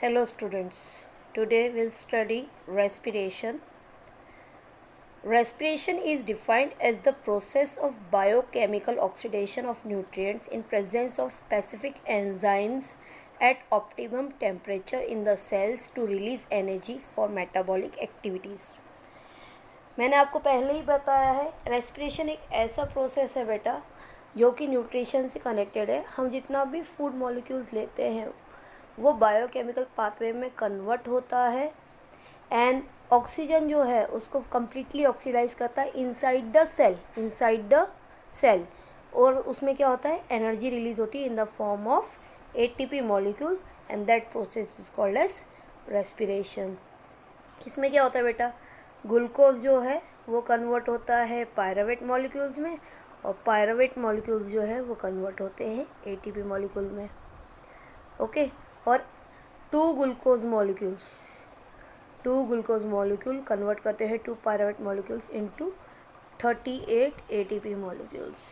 Hello students, today we'll study respiration. Respiration is defined as the process of biochemical oxidation of nutrients in presence of specific enzymes at optimum temperature in the cells to release energy for metabolic activities. मैंने आपको पहले ही बताया है, respiration एक ऐसा process है बेटा जो कि न्यूट्रिशन से कनेक्टेड है. हम जितना भी फूड मॉलिक्यूल्स लेते हैं वो बायोकेमिकल पाथवे में कन्वर्ट होता है एंड ऑक्सीजन जो है उसको कम्प्लीटली ऑक्सीडाइज करता है इनसाइड द सेल और उसमें क्या होता है, एनर्जी रिलीज होती है in the form of ATP molecule and that process is called as respiration. इसमें क्या होता है बेटा, ग्लूकोज जो है वो कन्वर्ट होता है पायरुवेट मॉलिक्यूल्स में और पायरुवेट मॉलिक्यूल्स जो है वो कन्वर्ट होते हैं एटीपी मॉलिक्यूल में. ओके और टू ग्लूकोज मॉलिक्यूल कन्वर्ट करते हैं two pyruvate molecules into 38 ATP molecules.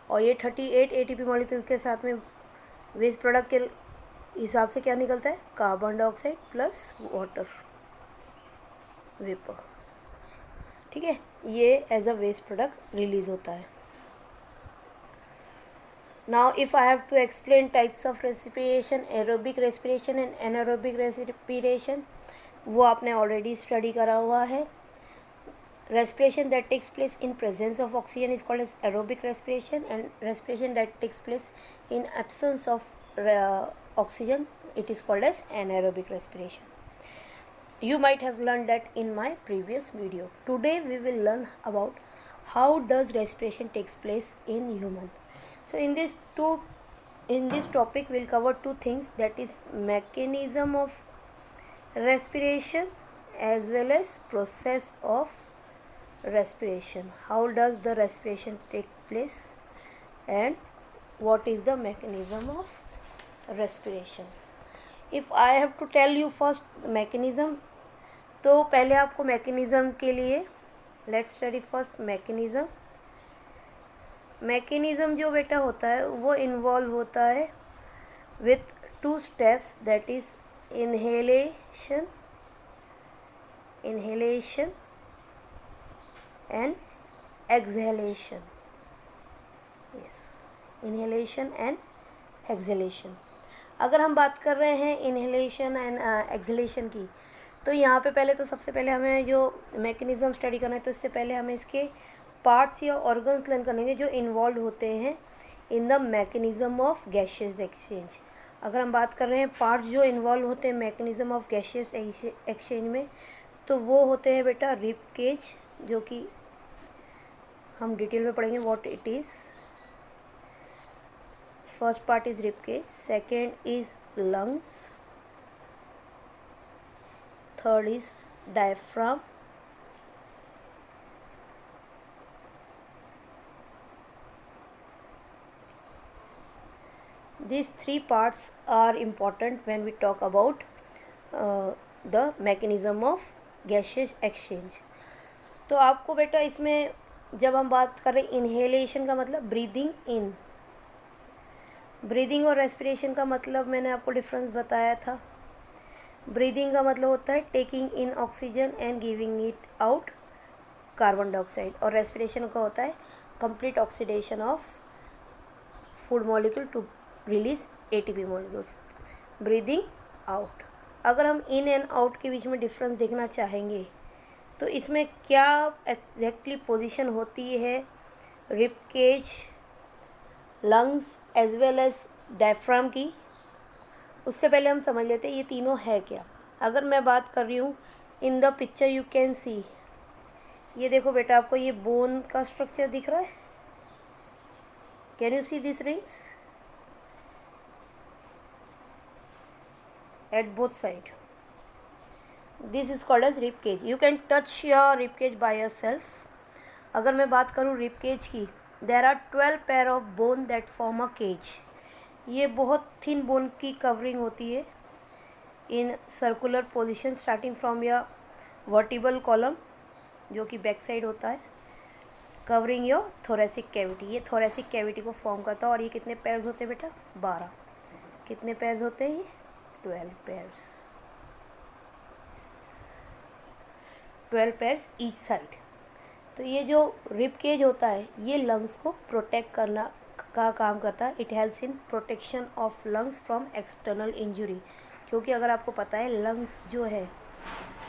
और ये 38 एटीपी मॉलिक्यूल्स के साथ में वेस्ट प्रोडक्ट के हिसाब से क्या निकलता है, carbon dioxide plus water vapour. ठीक है, ये as a waste product release होता है. Now if I have to explain types of respiration, aerobic respiration and anaerobic respiration, वो आपने already study करा हुआ है. Respiration that takes place in presence of oxygen is called as aerobic respiration and respiration that takes place in absence of oxygen, it is called as anaerobic respiration. You might have learned that in my previous video. Today we will learn about how does respiration takes place in human. So in this topic we'll cover two things, that is mechanism of respiration as well as process of respiration. How does the respiration take place and what is the mechanism of respiration. If I have to tell you first mechanism, तो पहले आपको mechanism के लिए let's study first mechanism. Mechanism जो बेटा होता है वो इन्वॉल्व होता है with 2 steps, that is inhalation and exhalation. Yes, inhalation and exhalation. अगर हम बात कर रहे हैं इनहेलेशन एंड एक्सहेलेशन की, तो यहाँ पे पहले तो सबसे पहले हमें जो मैकेनिज़्म स्टडी करना है, तो इससे पहले हमें इसके पार्ट्स या ऑर्गन्स लर्न करेंगे जो इन्वॉल्व होते हैं in the mechanism of gaseous exchange. अगर हम बात कर रहे हैं पार्ट्स जो इन्वॉल्व होते हैं मैकेनिज़्म ऑफ गैशियस एक्सचेंज में, तो वो होते हैं बेटा रिब केज, जो कि हम डिटेल में पढ़ेंगे what it is. First part is rib cage, second is lungs, third is diaphragm, these 3 parts are important when we talk about the mechanism of gaseous exchange. तो आपको बेटा इसमें जब हम बात कर रहे हैं इनहेलेशन का मतलब ब्रीदिंग इन, ब्रीदिंग और रेस्पिरेशन का मतलब मैंने आपको डिफरेंस बताया था. ब्रीदिंग का मतलब होता है taking in oxygen and giving it out carbon dioxide, और रेस्पिरेशन का होता है complete oxidation of food molecule to release ATP molecules. Breathing out. अगर हम इन एंड आउट के बीच में डिफरेंस देखना चाहेंगे तो इसमें क्या एग्जैक्टली पोजीशन होती है rib cage, lungs as well as diaphragm की, उससे पहले हम समझ लेते हैं ये तीनों है क्या. अगर मैं बात कर रही हूँ in the picture you can see, ये देखो बेटा आपको ये बोन का स्ट्रक्चर दिख रहा है. Can you see this rings at both side? This is called as rib cage. You can touch your rib cage by yourself. अगर मैं बात करूँ rib cage की, there are 12 pair of bone that form a cage. ये बहुत thin bone की covering होती है in circular position starting from your vertebral column, जो कि back side होता है, covering your thoracic cavity. ये thoracic cavity को form करता है. और ये कितने pairs होते हैं बेटा, 12. कितने pairs होते हैं ये, 12 पेयर्स ईच साइड। तो ये जो रिब केज होता है ये लंग्स को प्रोटेक्ट करना का काम करता है। It helps in protection of lungs from external injury, क्योंकि अगर आपको पता है लंग्स जो है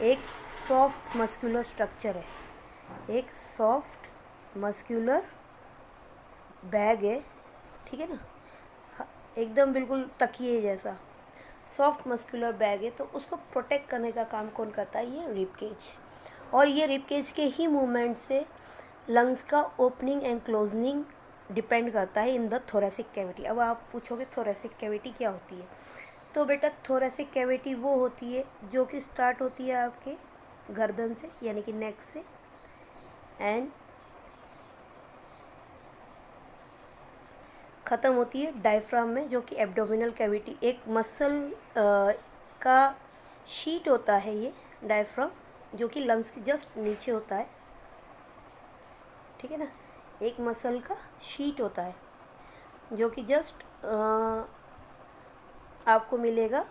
एक सॉफ्ट मस्कुलर स्ट्रक्चर है, एक सॉफ्ट मस्कुलर बैग है, ठीक है ना, एकदम बिल्कुल तकिए जैसा सॉफ्ट मस्कुलर बैग है। तो उसको प्रोटेक्ट करने का काम कौन करता है? ये रिब केज। और ये रिब केज के ही मूवमेंट से लंग्स का ओपनिंग एंड क्लोजनिंग डिपेंड करता है इन द थोरेसिक कैविटी। अब आप पूछोगे थोरेसिक कैविटी क्या होती है? तो बेटा थोरेसिक कैविटी वो होती है जो कि स्टार्ट होती है आपके गर्दन से, यानी कि नेक से, एंड ख़त्म होती है डायफ्राम में, जो कि एब्डोमिनल कैविटी एक मसल का शीट होता है। ये डायफ्राम जो कि लंग्स के जस्ट नीचे होता है, ठीक है ना, एक मसल का शीट होता है जो कि जस्ट आपको मिलेगा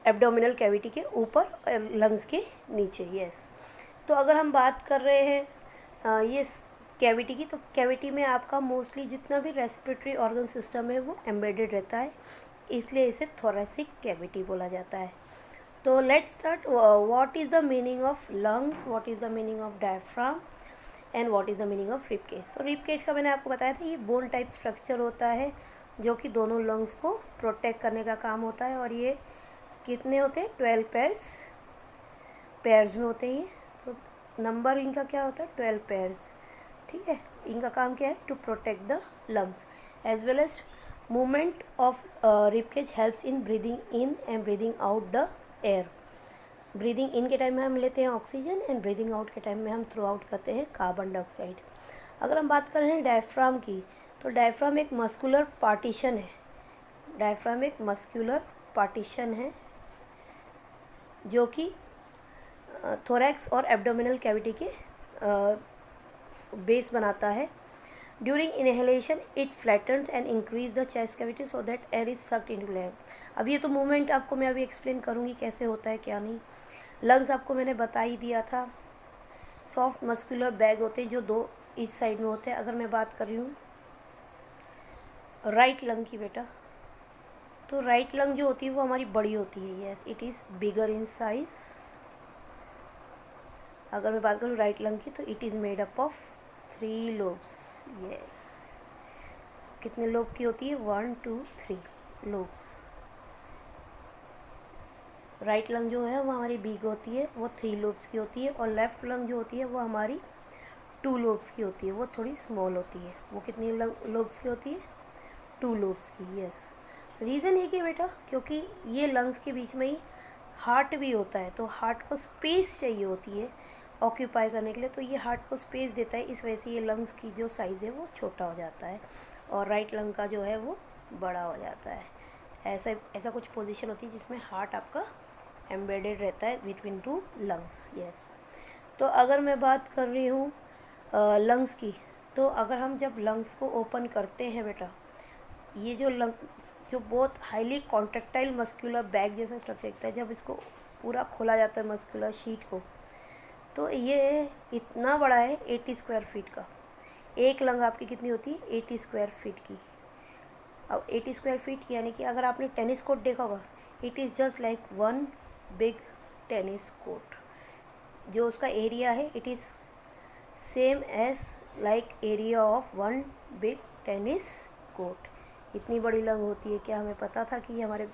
एब्डोमिनल कैविटी के ऊपर, लंग्स के नीचे। यस। तो अगर हम बात कर रहे हैं ये कैविटी की, तो कैविटी में आपका मोस्टली जितना भी रेस्पिरेटरी ऑर्गन सिस्टम है वो एम्बेडेड रहता है, इसलिए इसे थोरेसिक कैविटी बोला जाता है। तो let's start. What is the meaning of lungs, what is the meaning of diaphragm and what is the meaning of rib cage. तो रिब केज का मैंने आपको बताया था, ये बोन टाइप स्ट्रक्चर होता है जो कि दोनों लंग्स को प्रोटेक्ट करने का काम होता है। और ये कितने होते हैं? 12 पेयर्स में होते हैं ये। तो नंबर इनका क्या होता है? 12 पेयर्स, ठीक है। इनका काम क्या है? To protect the lungs as well as movement of rib cage helps in breathing in and breathing out the air. Breathing in के टाइम में हम लेते हैं ऑक्सीजन एंड ब्रीदिंग आउट के टाइम में हम थ्रू आउट करते हैं कार्बन डाइऑक्साइड। अगर हम बात कर रहे हैं डायफ्राम की, तो डायफ्राम एक मस्कुलर पार्टीशन है। डायफ्राम एक मस्कुलर पार्टीशन है जो कि थोरैक्स और एब्डोमिनल कैविटी के बेस बनाता है। During inhalation it flattens and increase the chest cavity so that air is sucked into lung. अब ये तो मूवमेंट आपको मैं अभी एक्सप्लेन करूँगी कैसे होता है क्या नहीं। लंग्स आपको मैंने बता ही दिया था, सॉफ्ट मस्कुलर बैग होते हैं जो दो इस साइड में होते हैं। अगर मैं बात कर रही हूँ राइट लंग की बेटा, तो राइट लंग जो होती है वो हमारी बड़ी होती है। Yes, it is bigger in size. अगर मैं बात करूँ राइट लंग की, तो it is made up of 3 lobes. Yes, कितने लोब की होती है? 1 2 3 लोब्स। राइट लंग जो है वो हमारी बिग होती है, वो 3 लोब्स की होती है। और लेफ़्ट लंग जो होती है वो हमारी 2 लोब्स की होती है, वो थोड़ी स्मॉल होती है। वो कितनी लोब्स की होती है? 2 लोब्स की। यस। रीज़न ये कि बेटा क्योंकि ये लंग्स के बीच में ही हार्ट भी होता है, तो हार्ट को स्पेस चाहिए होती है ऑक्यूपाई करने के लिए, तो ये हार्ट को स्पेस देता है। इस वजह से ये लंग्स की जो साइज़ है वो छोटा हो जाता है और राइट लंग का जो है वो बड़ा हो जाता है। ऐसा कुछ पोजीशन होती है जिसमें हार्ट आपका एम्बेडेड रहता है बिटवीन 2 लंग्स। यस। तो अगर मैं बात कर रही हूँ लंग्स की, तो अगर हम जब लंग्स को ओपन करते हैं बेटा, ये जो लंग्स जो बहुत हाईली कॉन्ट्रेक्टाइल मस्कुलर बैग जैसा स्ट्रक्चर दिखता है, जब इसको पूरा खोला जाता है मस्कुलर शीट को, तो ये इतना बड़ा है 80 स्क्वायर फीट का। एक लंग आपकी कितनी होती है? 80 स्क्वायर फीट की। अब 80 स्क्वायर फीट यानी कि अगर आपने टेनिस कोर्ट देखा होगा, it is just like 1 big tennis court. जो उसका एरिया है it is same as like area of 1 big tennis court. इतनी बड़ी लंग होती है। क्या हमें पता था कि हमारे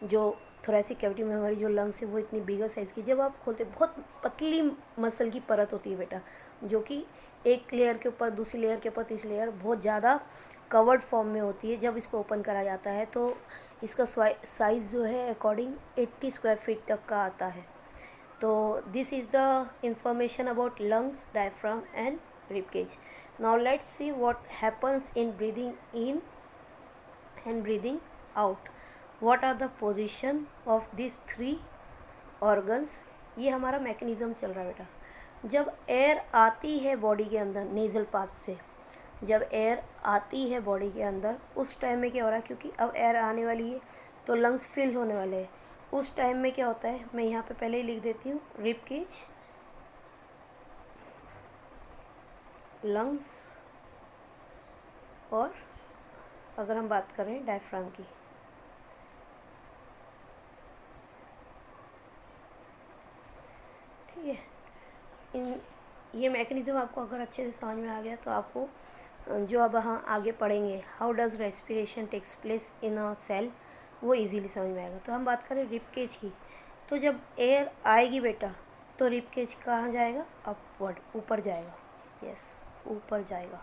जो थोरेसिक कैविटी में हमारी जो लंग्स है वो इतनी बिगर साइज़ की, जब आप खोलते बहुत पतली मसल की परत होती है बेटा, जो कि एक लेयर के ऊपर दूसरी लेयर के ऊपर तीसरी लेयर बहुत ज़्यादा कवर्ड फॉर्म में होती है। जब इसको ओपन करा जाता है तो इसका साइज़ जो है अकॉर्डिंग 80 स्क्वायर फीट तक का आता है। तो this is the information about lungs, diaphragm and rib cage. Now let's see what happens in breathing in and breathing out. What are the position of these 3 organs? ये हमारा mechanism चल रहा है बेटा। जब एयर आती है बॉडी के अंदर नेज़ल पास से, जब एयर आती है बॉडी के अंदर, उस टाइम में क्या हो रहा है, क्योंकि अब एयर आने वाली है तो लंग्स फिल होने वाले हैं। उस टाइम में क्या होता है, मैं यहाँ पे पहले ही लिख देती हूँ, रिब केज, लंग्स, और अगर हम बात करें डायफ्राम की, ठीक है। इन ये मैकेनिज़्म आपको अगर अच्छे से समझ में आ गया तो आपको जो अब हम आगे पढ़ेंगे, how does respiration takes place in a cell, वो इजीली समझ में आएगा। तो हम बात करें रिब केज की, तो जब एयर आएगी बेटा तो रिब केज कहाँ जाएगा, अपवर्ड, ऊपर जाएगा, यस ऊपर जाएगा,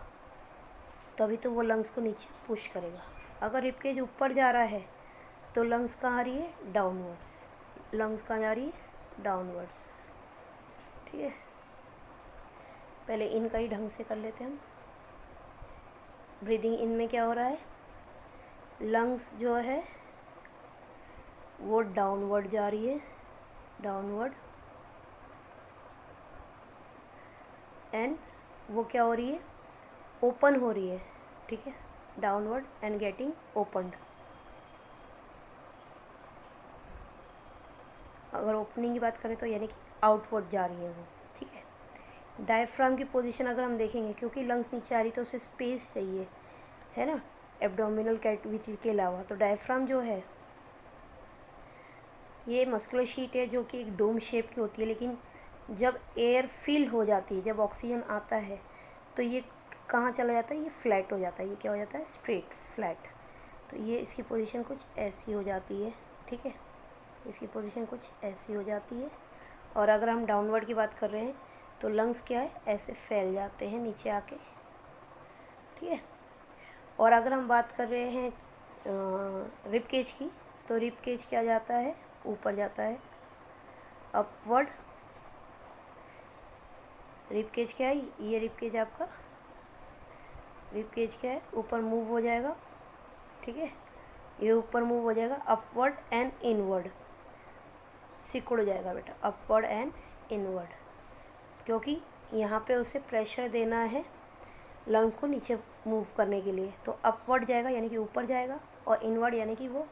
तभी तो वो लंग्स को नीचे पुश करेगा। अगर रिब केज ऊपर जा रहा है तो लंग्स कहाँ आ रही है, डाउनवर्ड्स, लंग्स कहाँ जा रही है, डाउनवर्ड्स, ठीक है। पहले इन का ही ढंग से कर लेते हैं हम। ब्रीदिंग इन में क्या हो रहा है, लंग्स जो है वो डाउनवर्ड जा रही है, डाउनवर्ड, एंड वो क्या हो रही है, ओपन हो रही है, ठीक है, डाउनवर्ड एंड गेटिंग ओपनड। अगर ओपनिंग की बात करें तो यानी कि आउटवर्ड जा रही है वो, ठीक है। डायफ्राम की पोजीशन अगर हम देखेंगे, क्योंकि लंग्स नीचे आ रही तो उसे स्पेस चाहिए, है ना, एब्डोमिनल कैविटी के अलावा, तो डायफ्राम जो है ये मस्कुलर शीट है जो कि एक डोम शेप की होती है, लेकिन जब एयर फिल हो जाती है, जब ऑक्सीजन आता है तो ये कहाँ चला जाता है, ये फ्लैट हो जाता है, ये क्या हो जाता है, स्ट्रेट, फ्लैट। तो ये इसकी पोजीशन कुछ ऐसी हो जाती है, ठीक है, इसकी पोजीशन कुछ ऐसी हो जाती है। और अगर हम डाउनवर्ड की बात कर रहे हैं तो लंग्स क्या है, ऐसे फैल जाते हैं नीचे आके, ठीक है। और अगर हम बात कर रहे हैं रिब केज की, तो रिब केज क्या जाता है, ऊपर जाता है, अपवर्ड। रिब केज क्या है, ये रिब केज आपका, रिब केज क्या है, ऊपर मूव हो जाएगा, ठीक है, ये ऊपर मूव हो जाएगा, अपवर्ड एंड इनवर्ड, सिकुड़ जाएगा बेटा, अपवर्ड एंड इनवर्ड, क्योंकि यहाँ पे उसे प्रेशर देना है लंग्स को नीचे मूव करने के लिए। तो अपवर्ड जाएगा यानी कि ऊपर जाएगा, और इनवर्ड यानी कि वो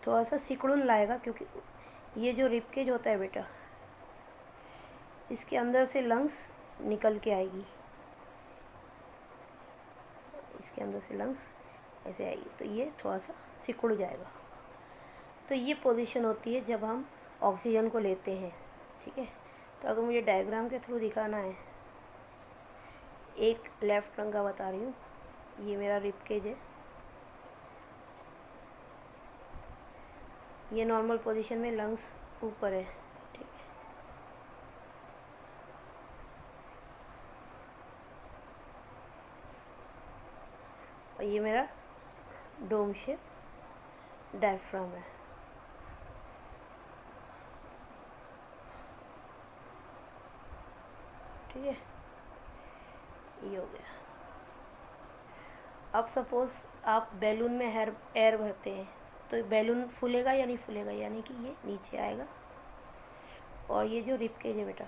थोड़ा सा सिकुड़न लाएगा, क्योंकि ये जो रिब केज होता है बेटा, इसके अंदर से लंग्स निकल के आएगी, इसके अंदर से लंग्स ऐसे आएगी, तो ये थोड़ा सा सिकुड़ जाएगा। तो ये पोजीशन होती है जब हम ऑक्सीजन को लेते हैं, ठीक है। तो अगर मुझे डायग्राम के थ्रू दिखाना है, एक लेफ्ट लंग का बता रही हूँ, ये मेरा रिब केज है, ये नॉर्मल पोजीशन में लंग्स ऊपर है, ठीक है, और ये मेरा डोम शेप डायफ्राम है, ठीक है, ये हो गया। अब सपोज़ आप बैलून में एयर भरते हैं, तो बैलून फूलेगा या नहीं फूलेगा, यानी कि ये नीचे आएगा, और ये जो रिब केज है बेटा,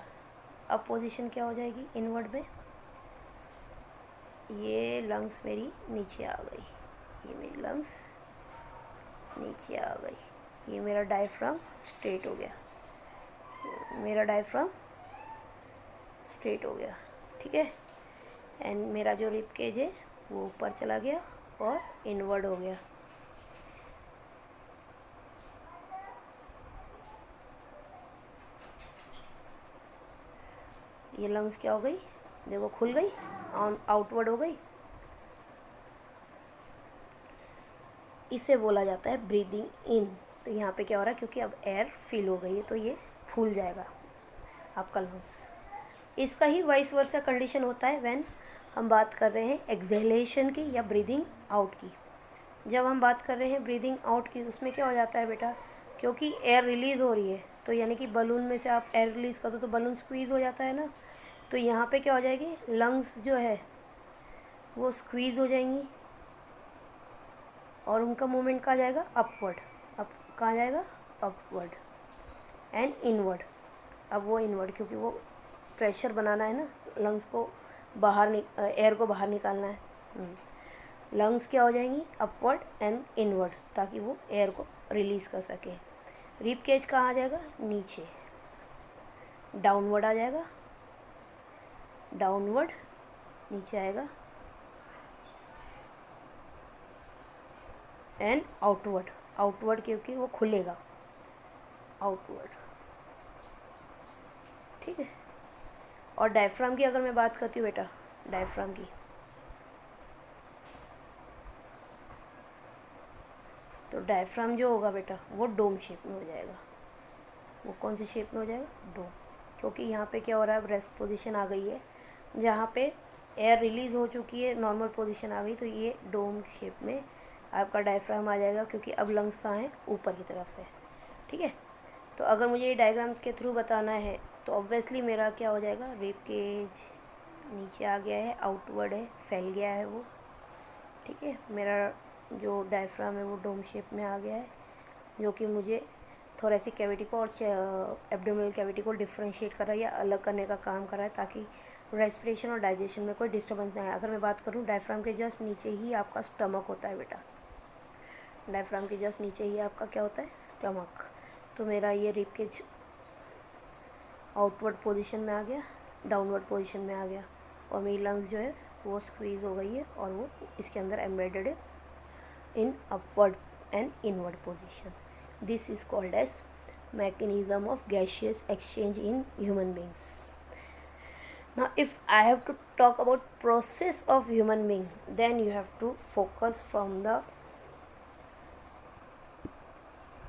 अब पोजीशन क्या हो जाएगी, इनवर्ड में, ये लंग्स मेरी नीचे आ गई, ये मेरी लंग्स नीचे आ गई, ये मेरा डायफ्राम स्ट्रेट हो गया, मेरा डायफ्राम स्ट्रेट हो गया, ठीक है। एंड मेरा जो रिब केज है वो ऊपर चला गया और इनवर्ड हो गया। ये लंग्स क्या हो गई, देखो खुल गई, आउटवर्ड हो गई। इसे बोला जाता है ब्रीदिंग इन। तो यहाँ पे क्या हो रहा है, क्योंकि अब एयर फिल हो गई है तो ये फूल जाएगा आपका लंग्स। इसका ही वाइस वर्सा कंडीशन होता है व्हेन हम बात कर रहे हैं एक्सहेलेशन की या ब्रीदिंग आउट की। जब हम बात कर रहे हैं ब्रीदिंग आउट की, उसमें क्या हो जाता है बेटा, क्योंकि एयर रिलीज़ हो रही है, तो यानी कि बलून में से आप एयर रिलीज़ कर दो तो बलून स्क्वीज़ हो जाता है ना, तो यहाँ पे क्या हो जाएगी, लंग्स जो है वो स्क्वीज़ हो जाएंगी और उनका मूवमेंट कहाँ जाएगा, अपवर्ड। अब कहाँ जाएगा, अपवर्ड एंड इनवर्ड। अब वो इनवर्ड, क्योंकि वो प्रेशर बनाना है ना, लंग्स को बाहर एयर को बाहर निकालना है। लंग्स क्या हो जाएंगी, अपवर्ड एंड इनवर्ड, ताकि वो एयर को रिलीज़ कर सके। रिब केज कहाँ आ जाएगा, नीचे, डाउनवर्ड आ जाएगा, डाउनवर्ड नीचे आएगा, एंड आउटवर्ड, आउटवर्ड क्योंकि वो खुलेगा, आउटवर्ड, ठीक है। और डायफ्राम की अगर मैं बात करती हूँ बेटा, डायफ्राम की, तो डायफ्राम जो होगा बेटा वो डोम शेप में हो जाएगा। वो कौन सी शेप में हो जाएगा, डोम, क्योंकि यहाँ पे क्या हो रहा है, अब रेस्ट पोजीशन आ गई है, जहाँ पे एयर रिलीज़ हो चुकी है, नॉर्मल पोजीशन आ गई, तो ये डोम शेप में आपका डायफ्राम आ जाएगा, क्योंकि अब लंग्स कहाँ हैं, ऊपर की तरफ है, ठीक है। तो अगर मुझे ये डायग्राम के थ्रू बताना है तो ऑब्वियसली मेरा क्या हो जाएगा, रिब केज नीचे आ गया है, आउटवर्ड है, फैल गया है वो, ठीक है। मेरा जो डायफ्राम है वो डोम शेप में आ गया है, जो कि मुझे थोरेसिक कैविटी को और एब्डोमिनल कैविटी को डिफ्रेंशिएट कर रहा है या अलग करने का काम कर रहा है, ताकि रेस्पिरेशन और डाइजेशन में कोई डिस्टर्बेंस नहीं आए। अगर मैं बात करूँ, डायफ्राम के जस्ट नीचे ही आपका स्टमक होता है बेटा, डायफ्राम के जस्ट नीचे ही आपका क्या होता है, स्टमक। तो मेरा ये रिब केज आउटवर्ड पोजीशन में आ गया, डाउनवर्ड पोजीशन में आ गया, और मेरी लंग्स जो है वो स्क्वीज़ हो गई है, और वो इसके अंदर एम्बेडेड है in upward and inward position. This is called as mechanism of gaseous exchange in human beings. Now if I have to talk about process of human being, then you have to focus from the